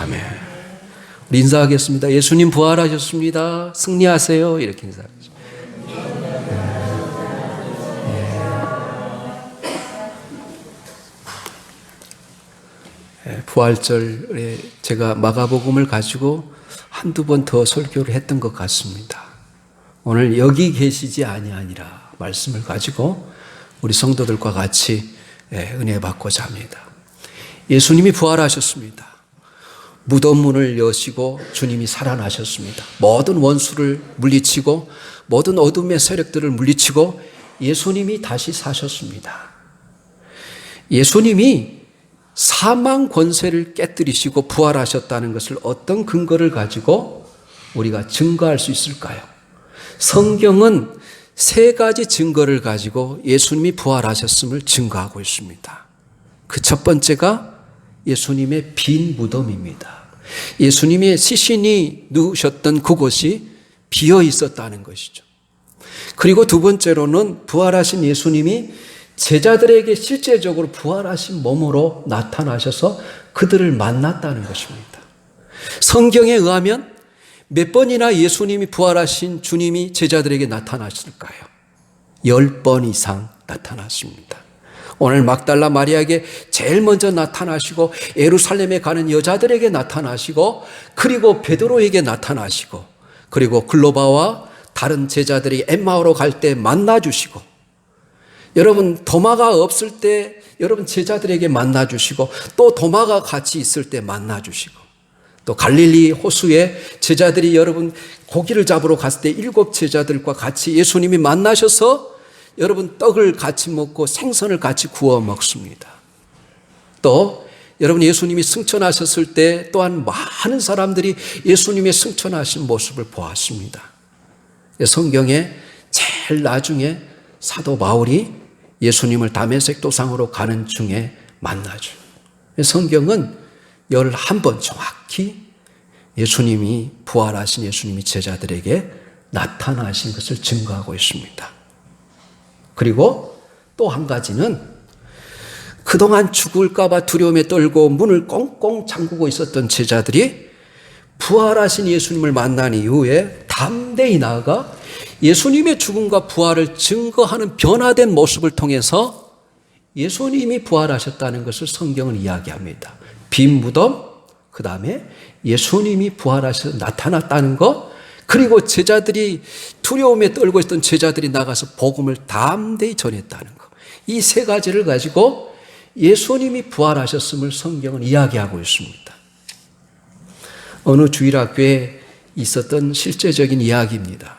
아멘. 우리 인사하겠습니다. 예수님 부활하셨습니다. 승리하세요. 이렇게 인사하겠습니다. 부활절에 제가 마가복음을 가지고 한두 번 더 설교를 했던 것 같습니다. 오늘 여기 계시지 아니하니라 말씀을 가지고 우리 성도들과 같이 은혜 받고자 합니다. 예수님이 부활하셨습니다. 무덤 문을 여시고 주님이 살아나셨습니다. 모든 원수를 물리치고 모든 어둠의 세력들을 물리치고 예수님이 다시 사셨습니다. 예수님이 사망 권세를 깨뜨리시고 부활하셨다는 것을 어떤 근거를 가지고 우리가 증거할 수 있을까요? 성경은 세 가지 증거를 가지고 예수님이 부활하셨음을 증거하고 있습니다. 그 첫 번째가 예수님의 빈 무덤입니다. 예수님의 시신이 누우셨던 그곳이 비어 있었다는 것이죠. 그리고 두 번째로는 부활하신 예수님이 제자들에게 실제적으로 부활하신 몸으로 나타나셔서 그들을 만났다는 것입니다. 성경에 의하면 몇 번이나 예수님이 부활하신 주님이 제자들에게 나타나실까요? 10번 이상 나타났습니다. 오늘 막달라 마리아에게 제일 먼저 나타나시고 예루살렘에 가는 여자들에게 나타나시고 그리고 베드로에게 나타나시고 그리고 글로바와 다른 제자들이 엠마오로 갈 때 만나주시고 여러분 도마가 없을 때 여러분 제자들에게 만나주시고 또 도마가 같이 있을 때 만나주시고 또 갈릴리 호수에 제자들이 여러분 고기를 잡으러 갔을 때 7 제자들과 같이 예수님이 만나셔서 여러분 떡을 같이 먹고 생선을 같이 구워 먹습니다. 또 여러분 예수님이 승천하셨을 때 또한 많은 사람들이 예수님의 승천하신 모습을 보았습니다. 성경에 제일 나중에 사도 바울이 예수님을 다메섹 도상으로 가는 중에 만나죠. 성경은 11번 정확히 예수님이 부활하신 예수님이 제자들에게 나타나신 것을 증거하고 있습니다. 그리고 또 한 가지는 그동안 죽을까 봐 두려움에 떨고 문을 꽁꽁 잠그고 있었던 제자들이 부활하신 예수님을 만난 이후에 담대히 나아가 예수님의 죽음과 부활을 증거하는 변화된 모습을 통해서 예수님이 부활하셨다는 것을 성경은 이야기합니다. 빈 무덤, 그 다음에 예수님이 부활하셔서 나타났다는 것, 그리고 제자들이 두려움에 떨고 있던 제자들이 나가서 복음을 담대히 전했다는 것. 이 세 가지를 가지고 예수님이 부활하셨음을 성경은 이야기하고 있습니다. 어느 주일학교에 있었던 실제적인 이야기입니다.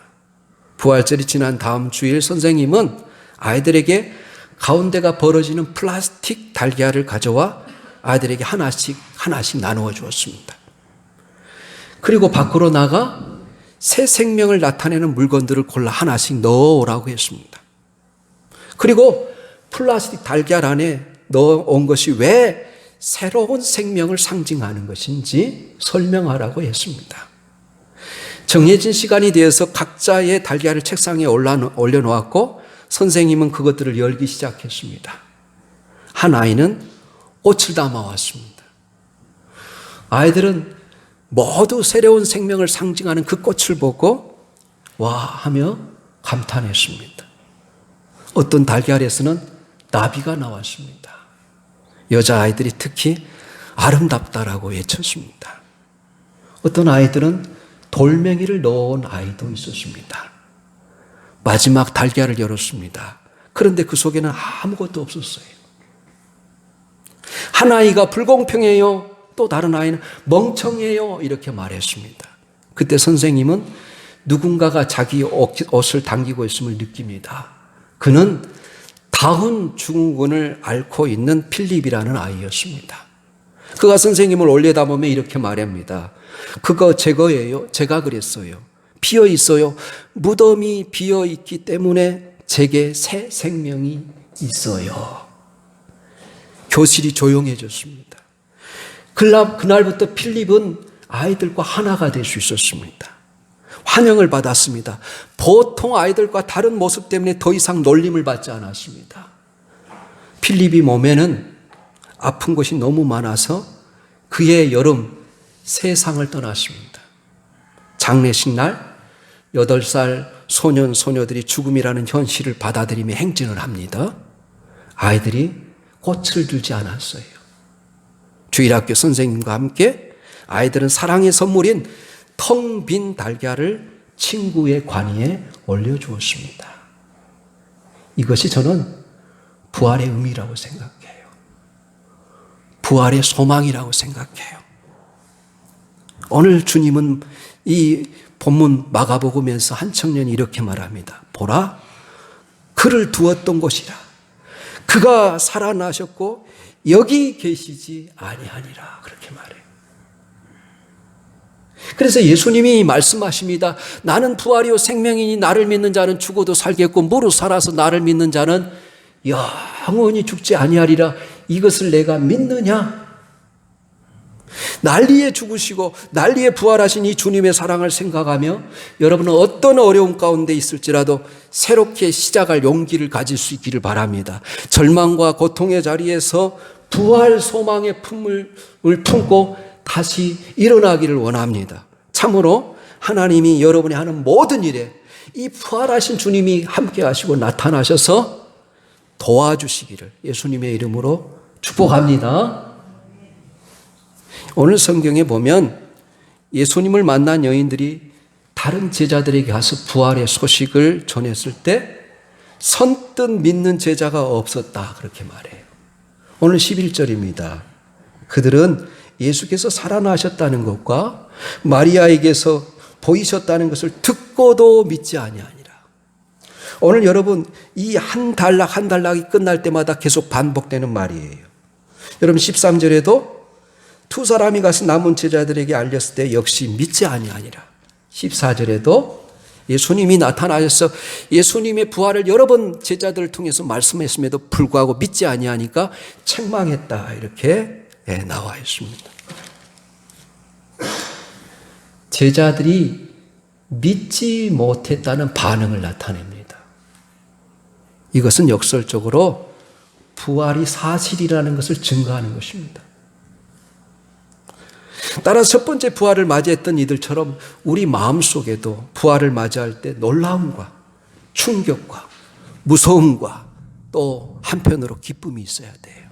부활절이 지난 다음 주일 선생님은 아이들에게 가운데가 벌어지는 플라스틱 달걀을 가져와 아이들에게 하나씩 나누어 주었습니다. 그리고 밖으로 나가 새 생명을 나타내는 물건들을 골라 하나씩 넣어오라고 했습니다. 그리고 플라스틱 달걀 안에 넣어온 것이 왜 새로운 생명을 상징하는 것인지 설명하라고 했습니다. 정해진 시간이 되어서 각자의 달걀을 책상에 올려놓았고 선생님은 그것들을 열기 시작했습니다. 한 아이는 꽃을 담아왔습니다. 아이들은 모두 새로운 생명을 상징하는 그 꽃을 보고 와 하며 감탄했습니다. 어떤 달걀에서는 나비가 나왔습니다. 여자아이들이 특히 아름답다라고 외쳤습니다. 어떤 아이들은 돌멩이를 넣어온 아이도 있었습니다. 마지막 달걀을 열었습니다. 그런데 그 속에는 아무것도 없었어요. 한 아이가 불공평해요. 또 다른 아이는 멍청해요. 이렇게 말했습니다. 그때 선생님은 누군가가 자기 옷을 당기고 있음을 느낍니다. 그는 다운 증후군을 앓고 있는 필립이라는 아이였습니다. 그가 선생님을 올려다보며 이렇게 말합니다. 그거 제 거예요. 제가 그랬어요. 비어 있어요. 무덤이 비어 있기 때문에 제게 새 생명이 있어요. 교실이 조용해졌습니다. 그날부터 필립은 아이들과 하나가 될 수 있었습니다. 환영을 받았습니다. 보통 아이들과 다른 모습 때문에 더 이상 놀림을 받지 않았습니다. 필립이 몸에는 아픈 것이 너무 많아서 그해 여름 세상을 떠나십니다. 장례식 날 8살 소년, 소녀들이 죽음이라는 현실을 받아들이며 행진을 합니다. 아이들이 꽃을 들지 않았어요. 주일학교 선생님과 함께 아이들은 사랑의 선물인 텅 빈 달걀을 친구의 관이에 올려주었습니다. 이것이 저는 부활의 의미라고 생각해요. 부활의 소망이라고 생각해요. 오늘 주님은 이 본문 마가복음에서 한 청년이 이렇게 말합니다. 보라, 그를 두었던 곳이라. 그가 살아나셨고 여기 계시지 아니하니라. 그렇게 말해요. 그래서 예수님이 말씀하십니다. 나는 부활이요 생명이니 나를 믿는 자는 죽어도 살겠고 무릇 살아서 나를 믿는 자는 영원히 죽지 아니하리라. 이것을 내가 믿느냐? 난리에 죽으시고 난리에 부활하신 이 주님의 사랑을 생각하며 여러분은 어떤 어려움 가운데 있을지라도 새롭게 시작할 용기를 가질 수 있기를 바랍니다. 절망과 고통의 자리에서 부활 소망의 품을 품고 다시 일어나기를 원합니다. 참으로 하나님이 여러분이 하는 모든 일에 이 부활하신 주님이 함께 하시고 나타나셔서 도와주시기를 예수님의 이름으로 축복합니다. 오늘 성경에 보면 예수님을 만난 여인들이 다른 제자들에게 가서 부활의 소식을 전했을 때 선뜻 믿는 제자가 없었다. 그렇게 말해요. 오늘 11절입니다. 그들은 예수께서 살아나셨다는 것과 마리아에게서 보이셨다는 것을 듣고도 믿지 아니하니라. 오늘 여러분 이 한 단락이 끝날 때마다 계속 반복되는 말이에요. 여러분 13절에도 두 사람이 가서 남은 제자들에게 알렸을 때 역시 믿지 아니하니라. 14절에도 예수님이 나타나셔서 예수님의 부활을 여러 번 제자들을 통해서 말씀했음에도 불구하고 믿지 아니하니까 책망했다. 이렇게 나와 있습니다. 제자들이 믿지 못했다는 반응을 나타냅니다. 이것은 역설적으로 부활이 사실이라는 것을 증거하는 것입니다. 따라서 첫 번째 부활을 맞이했던 이들처럼 우리 마음속에도 부활을 맞이할 때 놀라움과 충격과 무서움과 또 한편으로 기쁨이 있어야 돼요.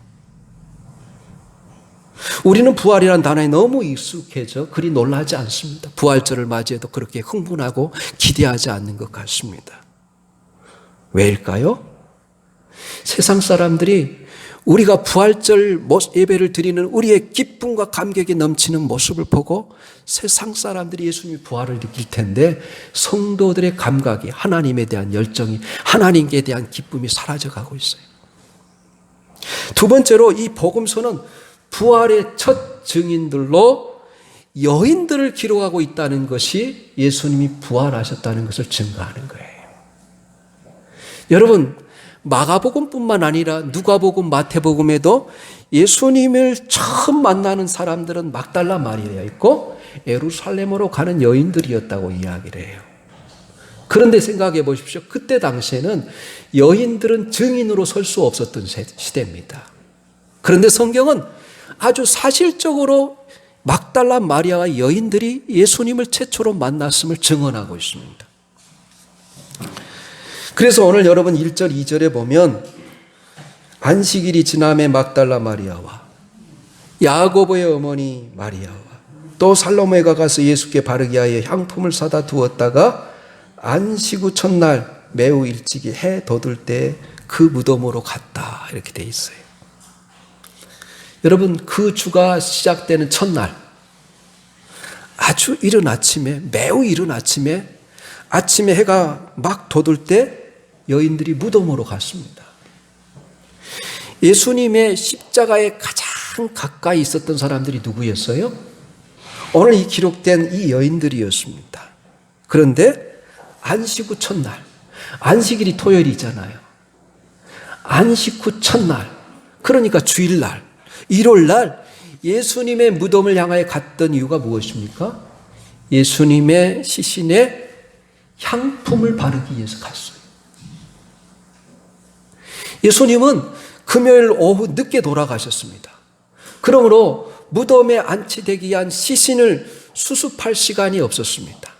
우리는 부활이라는 단어에 너무 익숙해져 그리 놀라지 않습니다. 부활절을 맞이해도 그렇게 흥분하고 기대하지 않는 것 같습니다. 왜일까요? 세상 사람들이 우리가 부활절 예배를 드리는 우리의 기쁨과 감격이 넘치는 모습을 보고 세상 사람들이 예수님의 부활을 느낄 텐데 성도들의 감각이 하나님에 대한 열정이 하나님께 대한 기쁨이 사라져가고 있어요. 두 번째로 이 복음서는 부활의 첫 증인들로 여인들을 기록하고 있다는 것이 예수님이 부활하셨다는 것을 증거하는 거예요. 여러분 마가복음뿐만 아니라 누가복음, 마태복음에도 예수님을 처음 만나는 사람들은 막달라 마리아 있고 예루살렘으로 가는 여인들이었다고 이야기를 해요. 그런데 생각해 보십시오. 그때 당시에는 여인들은 증인으로 설 수 없었던 시대입니다. 그런데 성경은 아주 사실적으로 막달라 마리아와 여인들이 예수님을 최초로 만났음을 증언하고 있습니다. 그래서 오늘 여러분 1절, 2절에 보면 안식일이 지남에 막달라 마리아와 야고보의 어머니 마리아와 또 살로메가 가서 예수께 바르게 하여 향품을 사다 두었다가 안식 후 첫날 매우 일찍이 해 돋을 때 그 무덤으로 갔다. 이렇게 돼 있어요. 여러분 그 주가 시작되는 첫날 아주 이른 아침에 매우 이른 아침에 해가 막 돋을 때 여인들이 무덤으로 갔습니다. 예수님의 십자가에 가장 가까이 있었던 사람들이 누구였어요? 오늘 이 기록된 이 여인들이었습니다. 그런데 안식 후 첫날, 안식일이 토요일이잖아요. 안식 후 첫날, 그러니까 주일날, 일요일날 예수님의 무덤을 향하여 갔던 이유가 무엇입니까? 예수님의 시신에 향품을 바르기 위해서 갔어요. 예수님은 금요일 오후 늦게 돌아가셨습니다. 그러므로 무덤에 안치되기 위한 시신을 수습할 시간이 없었습니다.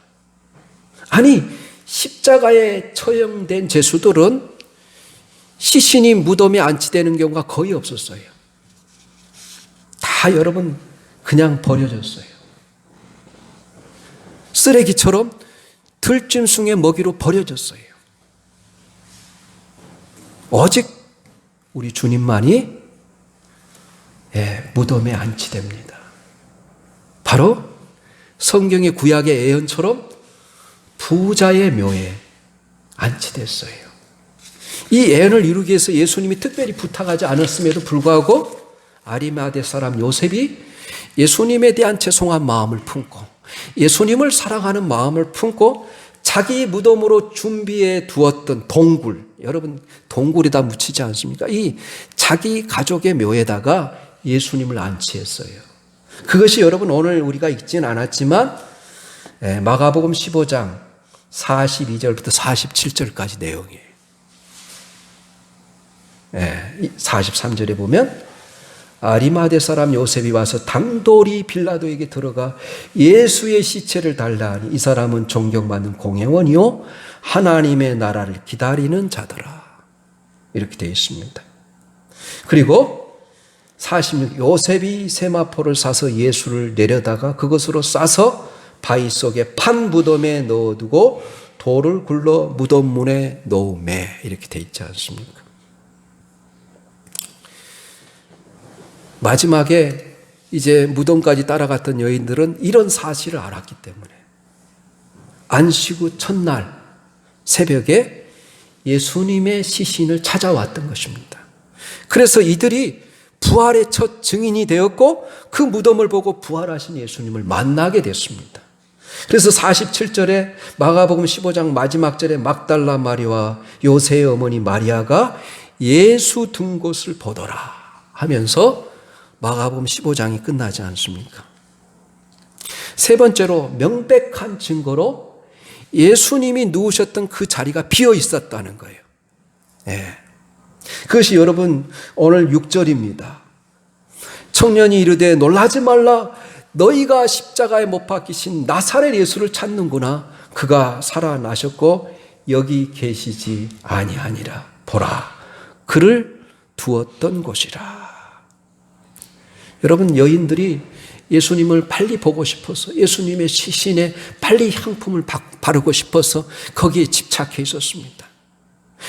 아니, 십자가에 처형된 죄수들은 시신이 무덤에 안치되는 경우가 거의 없었어요. 다 여러분 그냥 버려졌어요. 쓰레기처럼 들짐승의 먹이로 버려졌어요. 오직 우리 주님만이 무덤에 안치됩니다. 바로 성경의 구약의 예언처럼 부자의 묘에 안치됐어요. 이 예언을 이루기 위해서 예수님이 특별히 부탁하지 않았음에도 불구하고 아리마대 사람 요셉이 예수님에 대한 죄송한 마음을 품고 예수님을 사랑하는 마음을 품고 자기 무덤으로 준비해 두었던 동굴, 여러분 동굴에다 묻히지 않습니까? 이 자기 가족의 묘에다가 예수님을 안치했어요. 그것이 여러분 오늘 우리가 읽진 않았지만 마가복음 15장 42절부터 47절까지 내용이에요. 43절에 보면 아리마대 사람 요셉이 와서 단돌이 빌라도에게 들어가 예수의 시체를 달라 하니 이 사람은 존경받는 공회원이요 하나님의 나라를 기다리는 자더라. 이렇게 되어 있습니다. 그리고 46 요셉이 세마포를 사서 예수를 내려다가 그것으로 싸서 바위 속에 판 무덤에 넣어두고 돌을 굴러 무덤 문에 놓으매 이렇게 되어 있지 않습니까? 마지막에 이제 무덤까지 따라갔던 여인들은 이런 사실을 알았기 때문에 안식 후 첫날 새벽에 예수님의 시신을 찾아왔던 것입니다. 그래서 이들이 부활의 첫 증인이 되었고 그 무덤을 보고 부활하신 예수님을 만나게 됐습니다. 그래서 47절에 마가복음 15장 마지막 절에 막달라 마리아와 요새의 어머니 마리아가 예수 둔 곳을 보더라 하면서 마가복음 15장이 끝나지 않습니까? 세 번째로 명백한 증거로 예수님이 누우셨던 그 자리가 비어 있었다는 거예요. 그것이 여러분 오늘 6절입니다. 청년이 이르되 놀라지 말라 너희가 십자가에 못 박히신 나사렛 예수를 찾는구나. 그가 살아나셨고 여기 계시지 아니하니라. 보라 그를 두었던 곳이라. 여러분 여인들이 예수님을 빨리 보고 싶어서 예수님의 시신에 빨리 향품을 바르고 싶어서 거기에 집착해 있었습니다.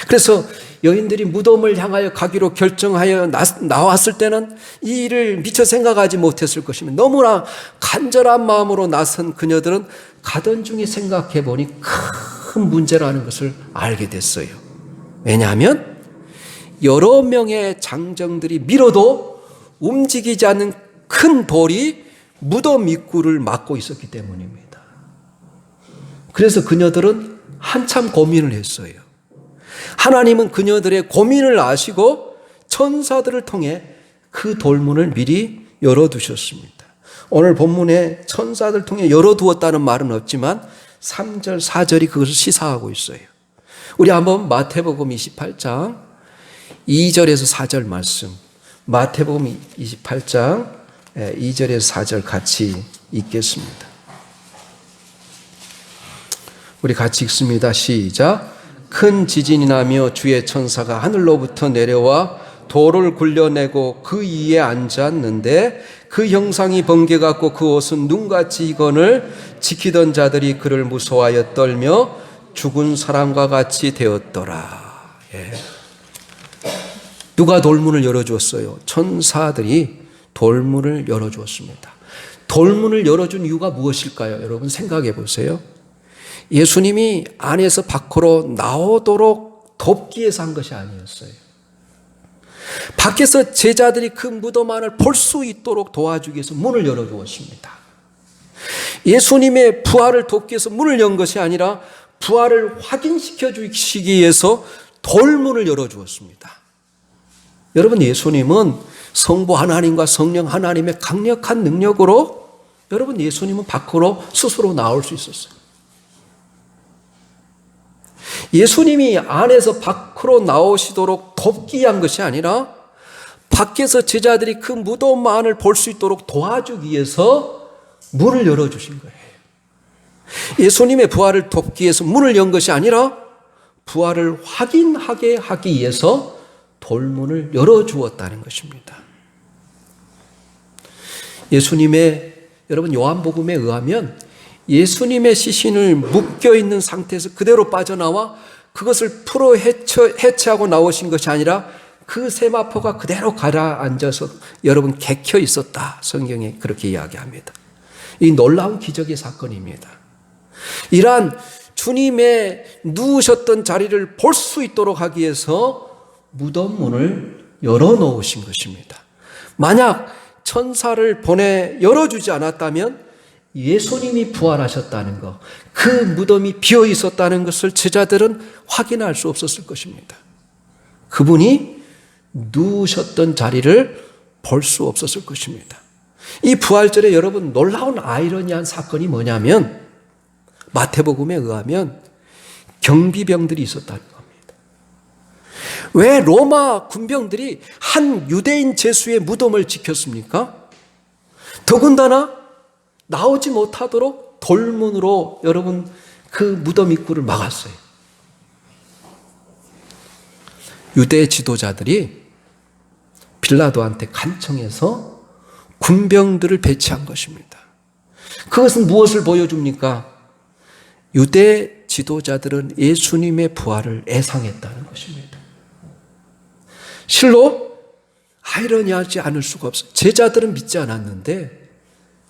그래서 여인들이 무덤을 향하여 가기로 결정하여 나왔을 때는 이 일을 미처 생각하지 못했을 것이며 너무나 간절한 마음으로 나선 그녀들은 가던 중에 생각해 보니 큰 문제라는 것을 알게 됐어요. 왜냐하면 여러 명의 장정들이 밀어도 움직이지 않는 큰 돌이 무덤 입구를 막고 있었기 때문입니다. 그래서 그녀들은 한참 고민을 했어요. 하나님은 그녀들의 고민을 아시고 천사들을 통해 그 돌문을 미리 열어두셨습니다. 오늘 본문에 천사들 통해 열어두었다는 말은 없지만 3절, 4절이 그것을 시사하고 있어요. 우리 한번 마태복음 28장 2절에서 4절 말씀, 마태복음 28장 2절에서 4절 같이 읽겠습니다. 우리 같이 읽습니다. 시작. 큰 지진이 나며 주의 천사가 하늘로부터 내려와 돌을 굴려내고 그 위에 앉았는데 그 형상이 번개같고 그 옷은 눈같이 익거늘 지키던 자들이 그를 무서워하여 떨며 죽은 사람과 같이 되었더라. 누가 돌문을 열어주었어요? 천사들이 돌문을 열어주었습니다. 돌문을 열어준 이유가 무엇일까요? 여러분 생각해 보세요. 예수님이 안에서 밖으로 나오도록 돕기 위해서 한 것이 아니었어요. 밖에서 제자들이 그 무덤 안을 볼 수 있도록 도와주기 위해서 문을 열어주었습니다. 예수님의 부활을 돕기 위해서 문을 연 것이 아니라 부활을 확인시켜 주시기 위해서 돌문을 열어주었습니다. 여러분 예수님은 성부 하나님과 성령 하나님의 강력한 능력으로 여러분 예수님은 밖으로 스스로 나올 수 있었어요. 예수님이 안에서 밖으로 나오시도록 돕기 위한 것이 아니라 밖에서 제자들이 그 무덤 안을 볼 수 있도록 도와주기 위해서 문을 열어주신 거예요. 예수님의 부활을 돕기 위해서 문을 연 것이 아니라 부활을 확인하게 하기 위해서 돌문을 열어주었다는 것입니다. 여러분 요한복음에 의하면 예수님의 시신을 묶여있는 상태에서 그대로 빠져나와 그것을 풀어 해체하고 나오신 것이 아니라 그 세마포가 그대로 가라앉아서 여러분 객혀 있었다. 성경에 그렇게 이야기합니다. 이 놀라운 기적의 사건입니다. 이러한 주님의 누우셨던 자리를 볼 수 있도록 하기 위해서 무덤 문을 열어놓으신 것입니다. 만약 천사를 보내 열어주지 않았다면 예수님이 부활하셨다는 것, 그 무덤이 비어 있었다는 것을 제자들은 확인할 수 없었을 것입니다. 그분이 누우셨던 자리를 볼 수 없었을 것입니다. 이 부활절에 여러분 놀라운 아이러니한 사건이 뭐냐면 마태복음에 의하면 경비병들이 있었다는 겁니다. 왜 로마 군병들이 한 유대인 죄수의 무덤을 지켰습니까? 더군다나 나오지 못하도록 돌문으로 여러분 그 무덤 입구를 막았어요. 유대 지도자들이 빌라도한테 간청해서 군병들을 배치한 것입니다. 그것은 무엇을 보여줍니까? 유대 지도자들은 예수님의 부활을 애상했다는 것입니다. 실로 아이러니하지 않을 수가 없어요. 제자들은 믿지 않았는데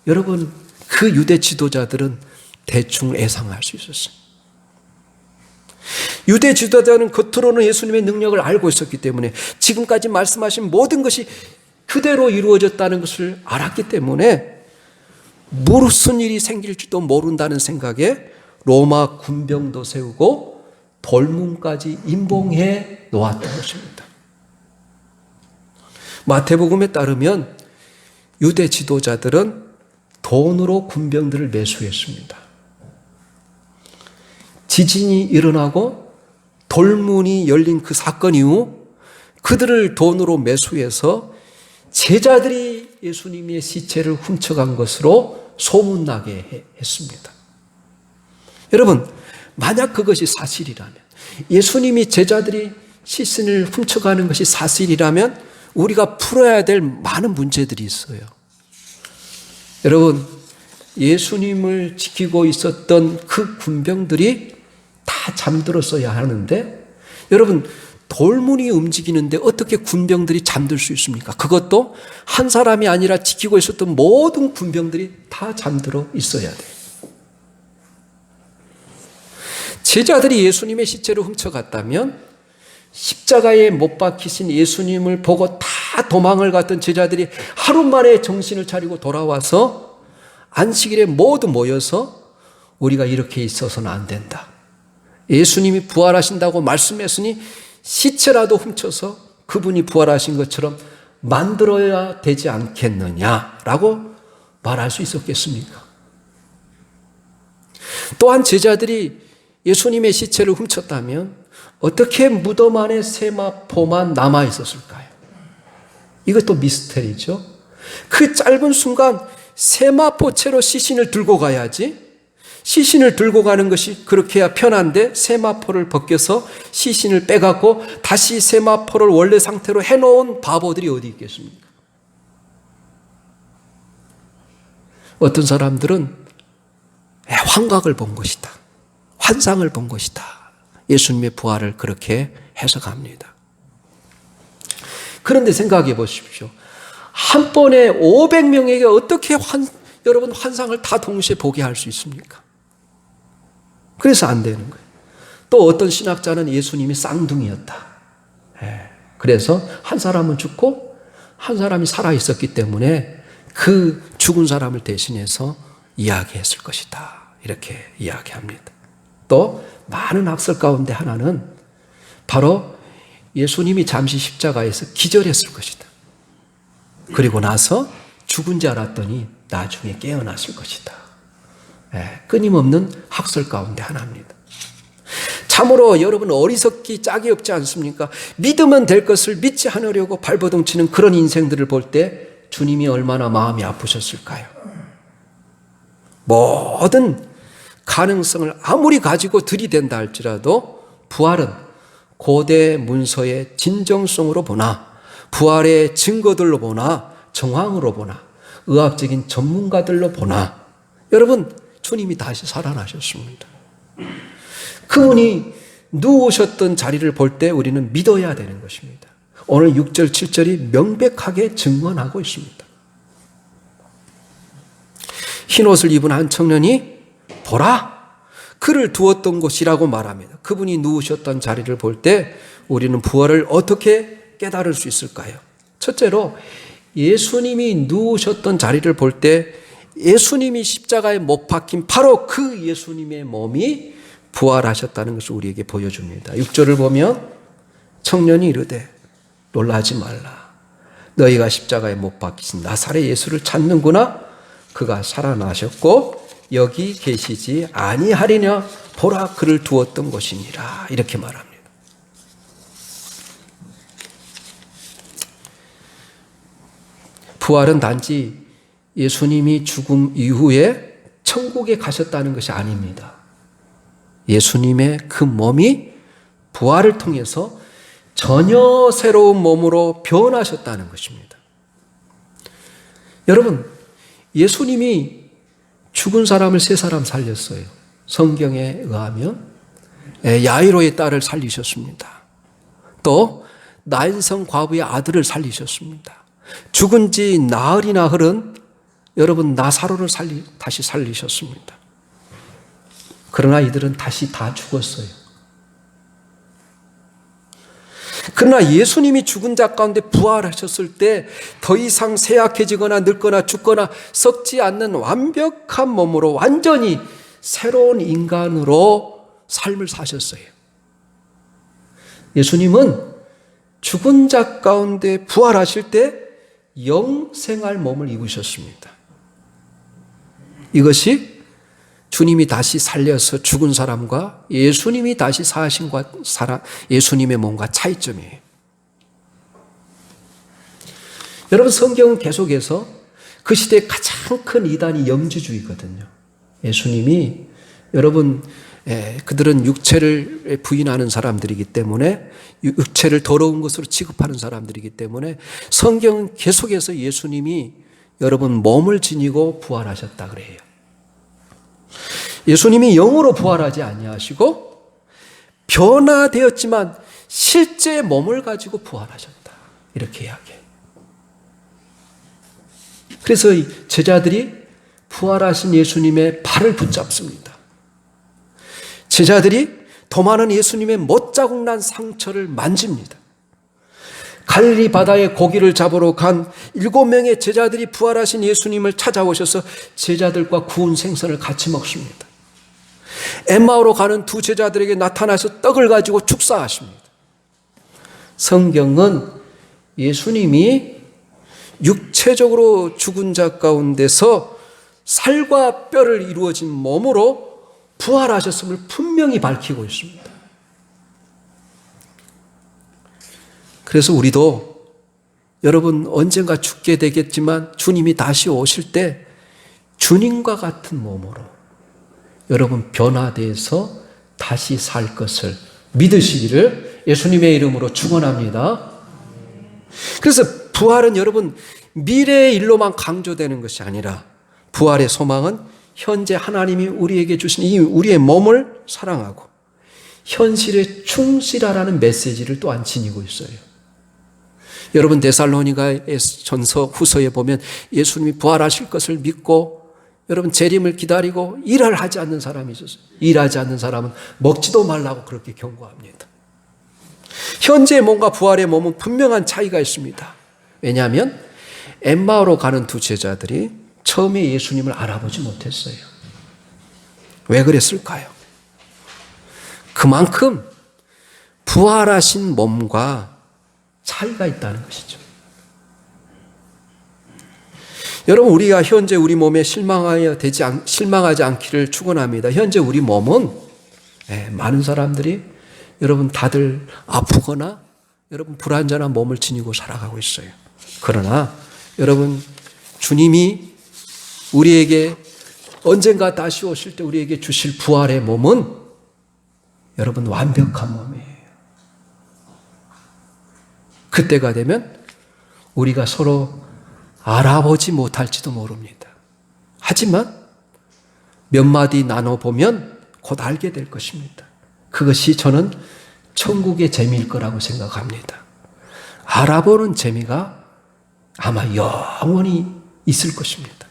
여러분 그 유대 지도자들은 대충 애상할 수 있었어요. 유대 지도자는 겉으로는 예수님의 능력을 알고 있었기 때문에 지금까지 말씀하신 모든 것이 그대로 이루어졌다는 것을 알았기 때문에 무슨 일이 생길지도 모른다는 생각에 로마 군병도 세우고 돌문까지 임봉해 놓았던 것입니다. 마태복음에 따르면 유대 지도자들은 돈으로 군병들을 매수했습니다. 지진이 일어나고 돌문이 열린 그 사건 이후 그들을 돈으로 매수해서 제자들이 예수님의 시체를 훔쳐간 것으로 소문나게 했습니다. 여러분, 만약 그것이 사실이라면, 예수님이 제자들이 시신을 훔쳐가는 것이 사실이라면 우리가 풀어야 될 많은 문제들이 있어요. 여러분, 예수님을 지키고 있었던 그 군병들이 다 잠들었어야 하는데, 여러분, 돌문이 움직이는데 어떻게 군병들이 잠들 수 있습니까? 그것도 한 사람이 아니라 지키고 있었던 모든 군병들이 다 잠들어 있어야 돼요. 제자들이 예수님의 시체를 훔쳐갔다면 십자가에 못 박히신 예수님을 보고 다 도망을 갔던 제자들이 하루 만에 정신을 차리고 돌아와서 안식일에 모두 모여서 우리가 이렇게 있어서는 안 된다. 예수님이 부활하신다고 말씀했으니 시체라도 훔쳐서 그분이 부활하신 것처럼 만들어야 되지 않겠느냐라고 말할 수 있었겠습니까? 또한 제자들이 예수님의 시체를 훔쳤다면 어떻게 무덤 안에 세마포만 남아 있었을까요? 이것도 미스터리죠. 그 짧은 순간 세마포채로 시신을 들고 가야지, 시신을 들고 가는 것이 그렇게 해야 편한데 세마포를 벗겨서 시신을 빼갖고 다시 세마포를 원래 상태로 해놓은 바보들이 어디 있겠습니까? 어떤 사람들은 환각을 본 것이다, 환상을 본 것이다, 예수님의 부활을 그렇게 해석합니다. 그런데 생각해 보십시오. 한 번에 500명에게 어떻게 여러분 환상을 다 동시에 보게 할 수 있습니까? 그래서 안 되는 거예요. 또 어떤 신학자는 예수님이 쌍둥이였다. 그래서 한 사람은 죽고 한 사람이 살아있었기 때문에 그 죽은 사람을 대신해서 이야기했을 것이다. 이렇게 이야기합니다. 또 많은 학설 가운데 하나는 바로 예수님이 잠시 십자가에서 기절했을 것이다. 그리고 나서 죽은 줄 알았더니 나중에 깨어났을 것이다. 끊임없는 학설 가운데 하나입니다. 참으로 여러분 어리석기 짝이 없지 않습니까? 믿으면 될 것을 믿지 않으려고 발버둥 치는 그런 인생들을 볼 때 주님이 얼마나 마음이 아프셨을까요? 모든 가능성을 아무리 가지고 들이댄다 할지라도 부활은 고대 문서의 진정성으로 보나 부활의 증거들로 보나 정황으로 보나 의학적인 전문가들로 보나 여러분 주님이 다시 살아나셨습니다. 그분이 누우셨던 자리를 볼 때 우리는 믿어야 되는 것입니다. 오늘 6절 7절이 명백하게 증언하고 있습니다. 흰옷을 입은 한 청년이 보라 그를 두었던 곳이라고 말합니다. 그분이 누우셨던 자리를 볼 때 우리는 부활을 어떻게 깨달을 수 있을까요? 첫째로 예수님이 누우셨던 자리를 볼 때 예수님이 십자가에 못 박힌 바로 그 예수님의 몸이 부활하셨다는 것을 우리에게 보여줍니다. 6절을 보면 청년이 이르되 놀라지 말라. 너희가 십자가에 못 박히신 나사렛 예수를 찾는구나. 그가 살아나셨고 여기 계시지 아니하리냐. 보라 그를 두었던 것이니라. 이렇게 말합니다. 부활은 단지 예수님이 죽음 이후에 천국에 가셨다는 것이 아닙니다. 예수님의 그 몸이 부활을 통해서 전혀 새로운 몸으로 변하셨다는 것입니다. 여러분, 예수님이 죽은 사람을 세 사람 살렸어요. 성경에 의하면 야이로의 딸을 살리셨습니다. 또 나인성 과부의 아들을 살리셨습니다. 죽은 지 나흘이나 흐른 여러분 나사로를 다시 살리셨습니다. 그러나 이들은 다시 다 죽었어요. 그러나 예수님이 죽은 자 가운데 부활하셨을 때 더 이상 쇠약해지거나 늙거나 죽거나 썩지 않는 완벽한 몸으로 완전히 새로운 인간으로 삶을 사셨어요. 예수님은 죽은 자 가운데 부활하실 때 영생할 몸을 입으셨습니다. 이것이 주님이 다시 살려서 죽은 사람과 예수님이 다시 사신 예수님의 몸과 차이점이에요. 여러분 성경은 계속해서 그 시대의 가장 큰 이단이 영지주의거든요. 예수님이 여러분 그들은 육체를 부인하는 사람들이기 때문에 육체를 더러운 것으로 취급하는 사람들이기 때문에 성경은 계속해서 예수님이 여러분 몸을 지니고 부활하셨다 그래요. 예수님이 영으로 부활하지 아니하시고 변화되었지만 실제 몸을 가지고 부활하셨다. 이렇게 이야기해요. 그래서 제자들이 부활하신 예수님의 발을 붙잡습니다. 제자들이 도마는 예수님의 못자국 난 상처를 만집니다. 갈릴리 바다에 고기를 잡으러 간 7명의 제자들이 부활하신 예수님을 찾아오셔서 제자들과 구운 생선을 같이 먹습니다. 엠마오로 가는 두 제자들에게 나타나서 떡을 가지고 축사하십니다. 성경은 예수님이 육체적으로 죽은 자 가운데서 살과 뼈를 이루어진 몸으로 부활하셨음을 분명히 밝히고 있습니다. 그래서 우리도 여러분 언젠가 죽게 되겠지만 주님이 다시 오실 때 주님과 같은 몸으로 여러분 변화돼서 다시 살 것을 믿으시기를 예수님의 이름으로 축원합니다. 그래서 부활은 여러분 미래의 일로만 강조되는 것이 아니라 부활의 소망은 현재 하나님이 우리에게 주신 이 우리의 몸을 사랑하고 현실에 충실하라는 메시지를 또한 지니고 있어요. 여러분 데살로니가 전서 후서에 보면 예수님이 부활하실 것을 믿고 여러분 재림을 기다리고 일을 하지 않는 사람이 있었어요. 일하지 않는 사람은 먹지도 말라고 그렇게 경고합니다. 현재의 몸과 부활의 몸은 분명한 차이가 있습니다. 왜냐하면 엠마오로 가는 두 제자들이 처음에 예수님을 알아보지 못했어요. 왜 그랬을까요? 그만큼 부활하신 몸과 차이가 있다는 것이죠. 여러분 우리가 현재 우리 몸에 실망하지 않기를 축원합니다. 현재 우리 몸은 많은 사람들이 여러분 다들 아프거나 여러분 불완전한 몸을 지니고 살아가고 있어요. 그러나 여러분 주님이 우리에게 언젠가 다시 오실 때 우리에게 주실 부활의 몸은 여러분 완벽한 몸이에요. 그때가 되면 우리가 서로 알아보지 못할지도 모릅니다. 하지만 몇 마디 나눠보면 곧 알게 될 것입니다. 그것이 저는 천국의 재미일 거라고 생각합니다. 알아보는 재미가 아마 영원히 있을 것입니다.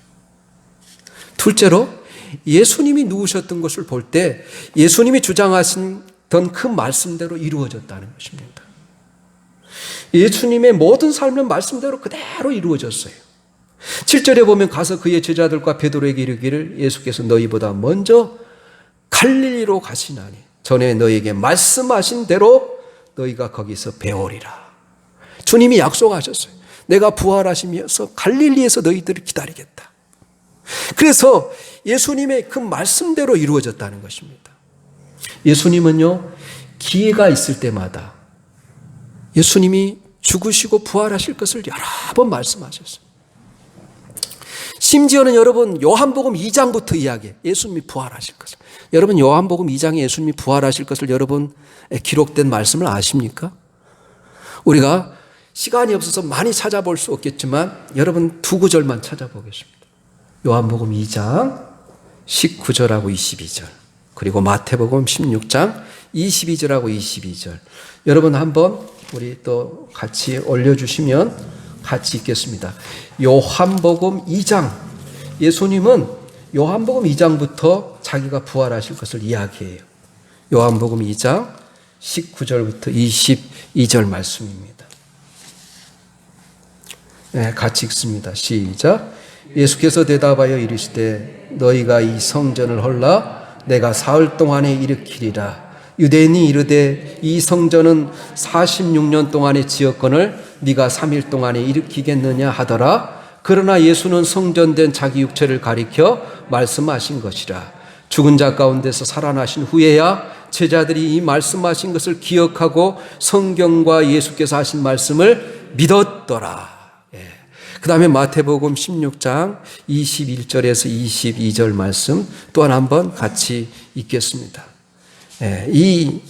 둘째로 예수님이 누우셨던 것을 볼 때 예수님이 주장하시던 그 말씀대로 이루어졌다는 것입니다. 예수님의 모든 삶은 말씀대로 그대로 이루어졌어요. 7절에 보면 가서 그의 제자들과 베드로에게 이르기를 예수께서 너희보다 먼저 갈릴리로 가시나니 전에 너희에게 말씀하신 대로 너희가 거기서 배우리라. 주님이 약속하셨어요. 내가 부활하시면서 갈릴리에서 너희들을 기다리겠다. 그래서 예수님의 그 말씀대로 이루어졌다는 것입니다. 예수님은요, 기회가 있을 때마다 예수님이 죽으시고 부활하실 것을 여러 번 말씀하셨어요. 심지어는 여러분 요한복음 2장부터 이야기해요. 예수님이 부활하실 것을. 여러분 요한복음 2장에 예수님이 부활하실 것을 여러분 기록된 말씀을 아십니까? 우리가 시간이 없어서 많이 찾아볼 수 없겠지만 여러분 두 구절만 찾아보겠습니다. 요한복음 2장 19절하고 22절 그리고 마태복음 16장 22절하고 22절 여러분 한번 우리 또 같이 올려주시면 같이 읽겠습니다. 요한복음 2장 예수님은 요한복음 2장부터 자기가 부활하실 것을 이야기해요. 요한복음 2장 19절부터 22절 말씀입니다. 네, 같이 읽습니다. 시작. 예수께서 대답하여 이르시되 너희가 이 성전을 헐라 내가 사흘 동안에 일으키리라. 유대인이 이르되 이 성전은 46년 동안의 지었건을 네가 3일 동안에 일으키겠느냐 하더라. 그러나 예수는 성전된 자기 육체를 가리켜 말씀하신 것이라. 죽은 자 가운데서 살아나신 후에야 제자들이 이 말씀하신 것을 기억하고 성경과 예수께서 하신 말씀을 믿었더라. 그 다음에 마태복음 16장 21절에서 22절 말씀 또한 한번 같이 읽겠습니다. 이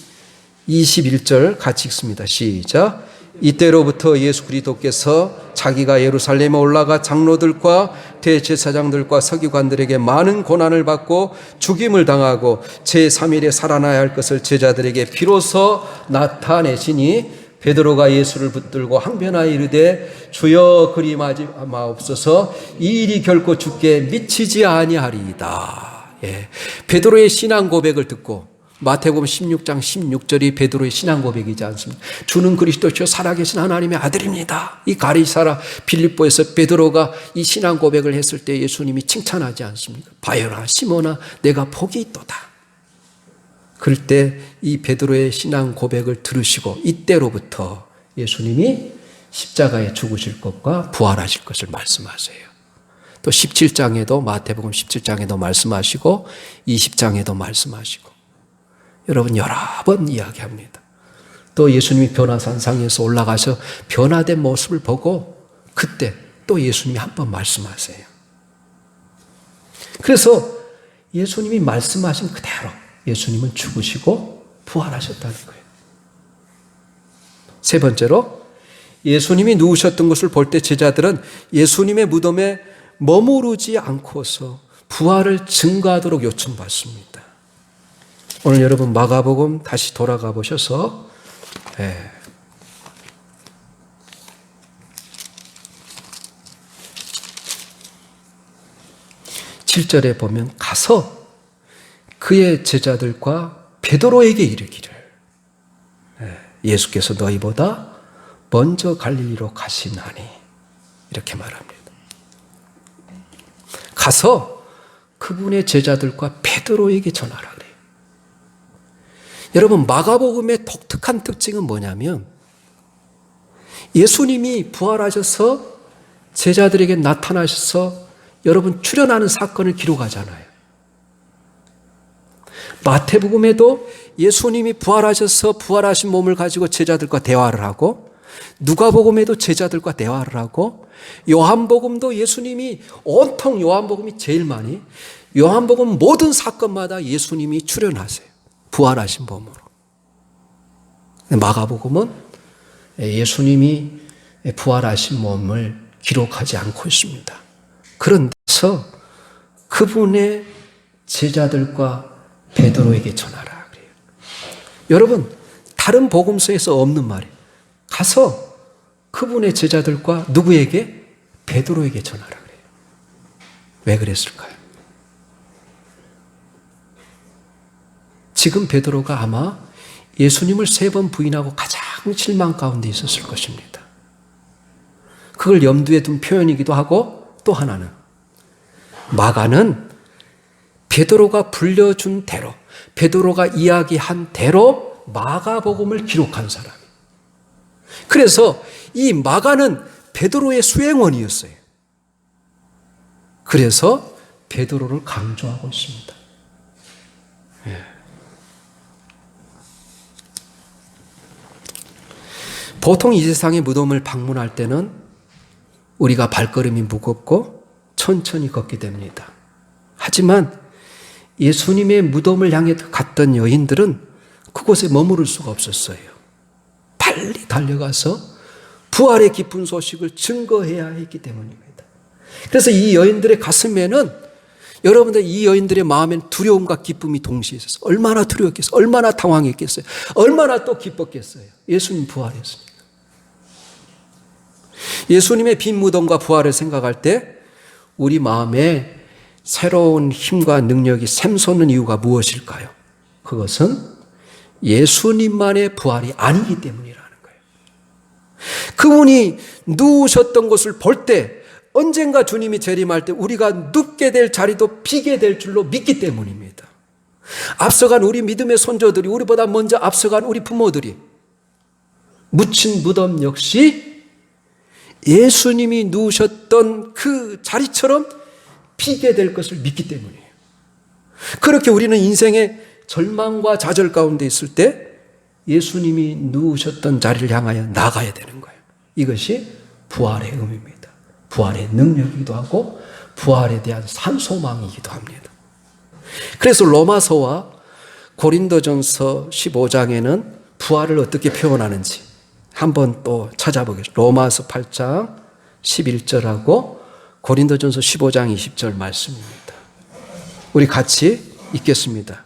21절 같이 읽습니다. 시작. 이때로부터 예수 그리스도께서 자기가 예루살렘에 올라가 장로들과 대제사장들과 서기관들에게 많은 고난을 받고 죽임을 당하고 제3일에 살아나야 할 것을 제자들에게 비로소 나타내시니 베드로가 예수를 붙들고 항변하여 이르되 주여 그리 마옵소서 이 일이 결코 주께 미치지 아니하리이다. 베드로의 신앙 고백을 듣고 마태복음 16장 16절이 베드로의 신앙 고백이지 않습니까? 주는 그리스도시요 살아계신 하나님의 아들입니다. 이 가리사라 빌립보에서 베드로가 이 신앙 고백을 했을 때 예수님이 칭찬하지 않습니까? 바요나 시몬아 내가 복이 있도다. 그럴 때 이 베드로의 신앙 고백을 들으시고 이때로부터 예수님이 십자가에 죽으실 것과 부활하실 것을 말씀하세요. 또 17장에도 마태복음 17장에도 말씀하시고 20장에도 말씀하시고 여러분 여러 번 이야기합니다. 또 예수님이 변화산상에서 올라가서 변화된 모습을 보고 그때 또 예수님이 한 번 말씀하세요. 그래서 예수님이 말씀하신 그대로 예수님은 죽으시고 부활하셨다는 거예요. 세 번째로 예수님이 누우셨던 것을 볼 때 제자들은 예수님의 무덤에 머무르지 않고서 부활을 증거하도록 요청받습니다. 오늘 여러분 마가복음 다시 돌아가 보셔서 7절에 보면 가서 그의 제자들과 베드로에게 이르기를 예수께서 너희보다 먼저 갈릴리로 가시나니 이렇게 말합니다. 가서 그분의 제자들과 베드로에게 전하라 그래요. 여러분 마가복음의 독특한 특징은 뭐냐면 예수님이 부활하셔서 제자들에게 나타나셔서 여러분 출현하는 사건을 기록하잖아요. 마태복음에도 예수님이 부활하셔서 부활하신 몸을 가지고 제자들과 대화를 하고, 누가복음에도 제자들과 대화를 하고, 요한복음도 예수님이 온통 요한복음이 제일 많이, 요한복음 모든 사건마다 예수님이 출연하세요. 부활하신 몸으로. 마가복음은 예수님이 부활하신 몸을 기록하지 않고 있습니다. 그런 데서 그분의 제자들과 베드로에게 전하라 그래요. 여러분, 다른 복음서에서 없는 말이에요. 가서 그분의 제자들과 누구에게? 베드로에게 전하라 그래요. 왜 그랬을까요? 지금 베드로가 아마 예수님을 3번 부인하고 가장 실망 가운데 있었을 것입니다. 그걸 염두에 둔 표현이기도 하고, 또 하나는 마가는 베드로가 불려준 대로, 베드로가 이야기한 대로 마가복음을 기록한 사람이에요. 그래서 이 마가는 베드로의 수행원이었어요. 그래서 베드로를 강조하고 있습니다. 보통 이 세상의 무덤을 방문할 때는 우리가 발걸음이 무겁고 천천히 걷게 됩니다. 하지만 예수님의 무덤을 향해 갔던 여인들은 그곳에 머무를 수가 없었어요. 빨리 달려가서 부활의 기쁜 소식을 증거해야 했기 때문입니다. 그래서 이 여인들의 가슴에는, 여러분들 이 여인들의 마음엔 두려움과 기쁨이 동시에 있었어요. 얼마나 두려웠겠어요. 얼마나 당황했겠어요. 얼마나 또 기뻤겠어요. 예수님 부활했으니까. 예수님의 빈 무덤과 부활을 생각할 때 우리 마음에 새로운 힘과 능력이 샘솟는 이유가 무엇일까요? 그것은 예수님만의 부활이 아니기 때문이라는 거예요. 그분이 누우셨던 것을 볼 때, 언젠가 주님이 재림할 때 우리가 눕게 될 자리도 비게 될 줄로 믿기 때문입니다. 앞서간 우리 믿음의 손자들이, 우리보다 먼저 앞서간 우리 부모들이 묻힌 무덤 역시 예수님이 누우셨던 그 자리처럼 비게 될 것을 믿기 때문이에요. 그렇게 우리는 인생의 절망과 좌절 가운데 있을 때 예수님이 누우셨던 자리를 향하여 나가야 되는 거예요. 이것이 부활의 의미입니다. 부활의 능력이기도 하고 부활에 대한 산소망이기도 합니다. 그래서 로마서와 고린도전서 15장에는 부활을 어떻게 표현하는지 한번 또 찾아보겠습니다. 로마서 8장 11절하고 고린도전서 15장 20절 말씀입니다. 우리 같이 읽겠습니다.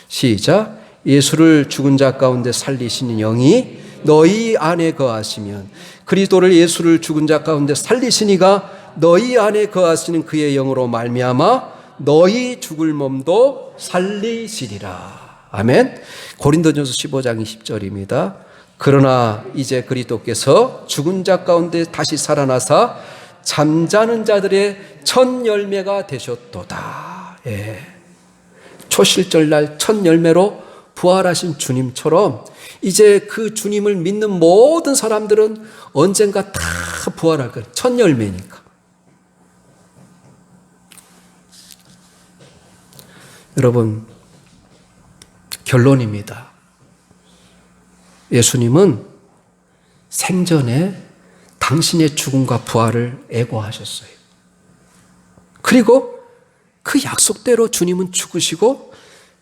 시작. 예수를 죽은 자 가운데 살리시는 영이 너희 안에 거하시면 그리스도를 예수를 죽은 자 가운데 살리신 이가 너희 안에 거하시는 그의 영으로 말미암아 너희 죽을 몸도 살리시리라. 아멘. 고린도전서 15장 20절입니다. 그러나 이제 그리스도께서 죽은 자 가운데 다시 살아나사 잠자는 자들의 첫 열매가 되셨도다. 예. 초실절날 첫 열매로 부활하신 주님처럼 이제 그 주님을 믿는 모든 사람들은 언젠가 다 부활할 거예요. 첫 열매니까. 여러분, 결론입니다. 예수님은 생전에 당신의 죽음과 부활을 애고하셨어요. 그리고 그 약속대로 주님은 죽으시고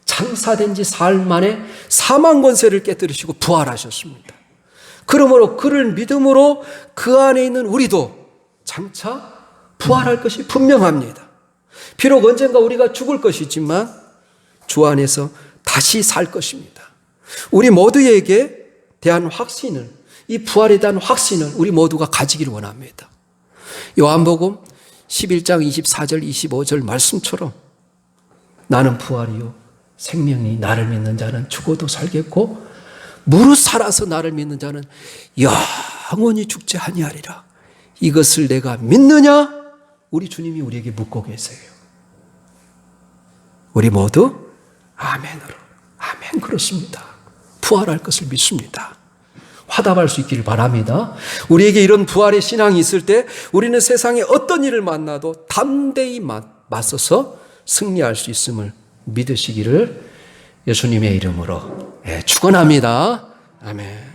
장사된 지 사흘 만에 사망 권세를 깨뜨리시고 부활하셨습니다. 그러므로 그를 믿음으로 그 안에 있는 우리도 장차 부활할 것이 분명합니다. 비록 언젠가 우리가 죽을 것이지만 주 안에서 다시 살 것입니다. 우리 모두에게 대한 확신을, 이 부활에 대한 확신을 우리 모두가 가지기를 원합니다. 요한복음 11장 24절 25절 말씀처럼 나는 부활이요 생명이 나를 믿는 자는 죽어도 살겠고 무릇 살아서 나를 믿는 자는 영원히 죽지 아니하리라. 이것을 내가 믿느냐? 우리 주님이 우리에게 묻고 계세요. 우리 모두 아멘으로 아멘 그렇습니다. 부활할 것을 믿습니다. 화답할 수 있기를 바랍니다. 우리에게 이런 부활의 신앙이 있을 때 우리는 세상에 어떤 일을 만나도 담대히 맞서서 승리할 수 있음을 믿으시기를 예수님의 이름으로 축원합니다. 아멘.